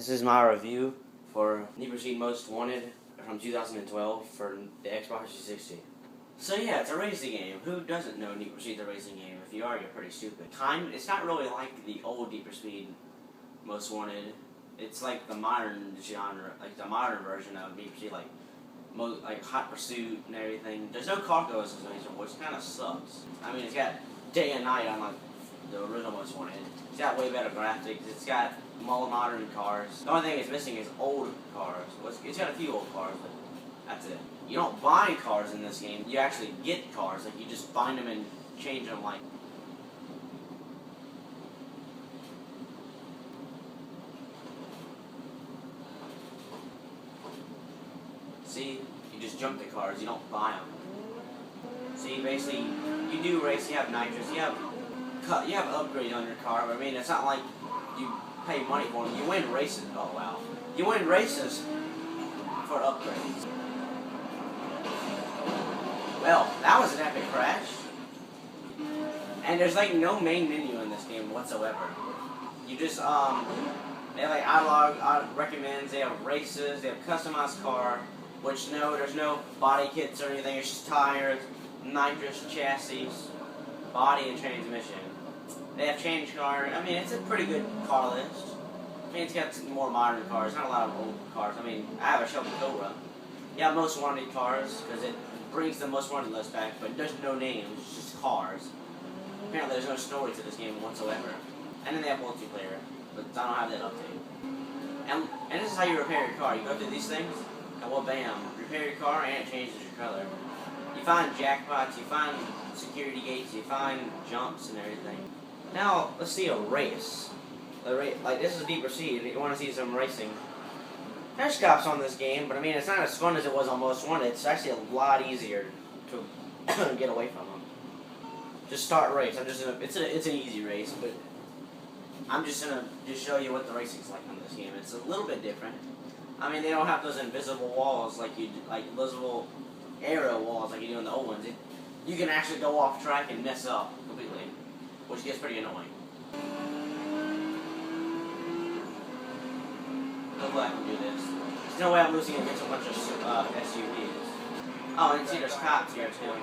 This is my review for Need for Speed Most Wanted from 2012 for the Xbox 360. So yeah, it's a racing game. Who doesn't know Need for Speed's a racing game? If you are, you're pretty stupid. It's not really like the old Need for Speed Most Wanted. It's like the modern genre, like the modern version of Need for Speed, like Hot Pursuit and everything. There's no car customization, which kind of sucks. I mean, it's got day and night on like the original Most Wanted. It's got way better graphics. It's got more modern cars. The only thing it's missing is old cars. It's got a few old cars, but that's it. You don't buy cars in this game. You actually get cars. Like, you just find them and change them, like. See? You just jump the cars. You don't buy them. See, basically, you do race. You have nitrous. You have upgrades on your car. But I mean, it's not like you pay money for them. You win races. Oh, wow. You win races for upgrades. Well, that was an epic crash. And there's like no main menu in this game whatsoever. You just, they have like alot recommends, they have races, they have customized car, which there's no body kits or anything, it's just tires, nitrous chassis, body and transmission. They have change car. I mean, it's a pretty good car list. I mean, it's got some more modern cars, not a lot of old cars. I mean, I have a Shelby Cobra. You have most wanted cars, because it brings the most wanted list back, but there's no names, it's just cars. Apparently there's no story to this game whatsoever. And then they have multiplayer, but I don't have that update. And this is how you repair your car. You go through these things, and well, bam, repair your car, and it changes your color. You find jackpots, you find security gates, you find jumps and everything. Now, let's see a race. Like, this is Need for Speed. You want to see some racing. There's cops on this game, but I mean, it's not as fun as it was on Most Wanted. It's actually a lot easier to get away from them. Just start race. It's an easy race, but I'm just gonna show you what the racing's like on this game. It's a little bit different. I mean, they don't have those invisible walls like invisible aerial walls like you do in the old ones. You can actually go off track and mess up completely, which gets pretty annoying. I'm glad I can do this. There's no way I'm losing against a bunch of SUVs. Oh, and see, there's cops here too.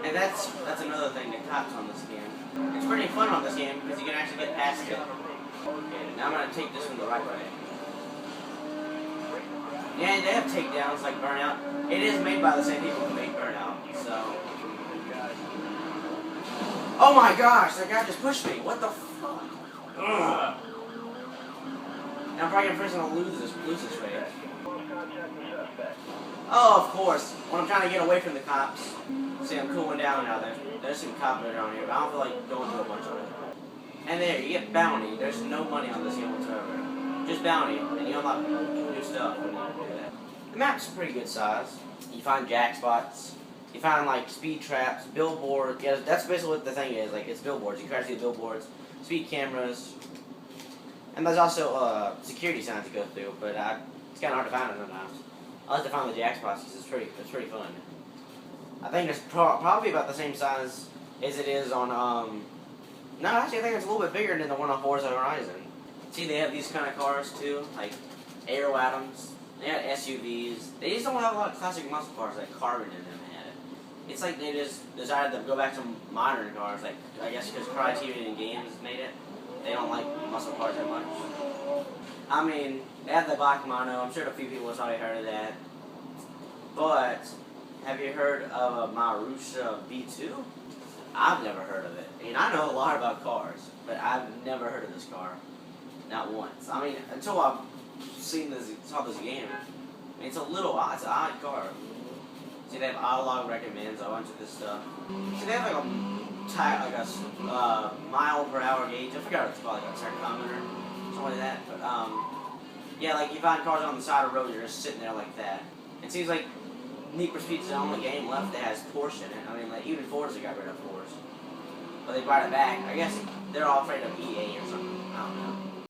And that's another thing, the cops on this game. It's pretty fun on this game because you can actually get past it. Okay, now I'm gonna take this one the right way. Yeah, they have takedowns like Burnout. It is made by the same people who make Burnout, so. Oh my gosh, that guy just pushed me. What the fuck? Ugh. Now I'm probably gonna lose this race. Oh, of course. When I'm trying to get away from the cops. See, I'm cooling down now. There's some cops around here, but I don't feel like going to a bunch of it. And there, you get bounty. There's no money on this game whatsoever. Just bounty, and you unlock new stuff when you do that. The map's pretty good size. You find jack spots. You find like speed traps, billboards. Yeah, that's basically what the thing is. Like, it's billboards. You can actually see the billboards, speed cameras. And there's also security signs to go through, but it's kind of hard to find it sometimes. I like to find the jack spots because it's pretty fun. I think it's probably about the same size as it is on, no, actually I think it's a little bit bigger than the one on Forza Horizon. See, they have these kind of cars too, like Aero Atoms, they have SUVs. They just don't have a lot of classic muscle cars like Carbon in them had. It's like they just decided to go back to modern cars, like, I guess because Criterion Games made it. They don't like muscle cars that much. I mean, they have the Black Mono. I'm sure a few people have already heard of that. But, have you heard of a Marussia V2? I've never heard of it. I mean, I know a lot about cars, but I've never heard of this car. Not once. I mean, until I've saw this game. I mean, it's an odd car. See, they have alot recommends, a bunch of this stuff. See, they have like a mile per hour gauge. I forgot what it's called, like a tachometer, something like that. But yeah, like you find cars on the side of the road, you're just sitting there like that. It seems like Need for Speed's the only game left that has Porsche in it. I mean, like even Forza got rid of Porsche, but they brought it back. I guess they're all afraid of EA or something. I don't know.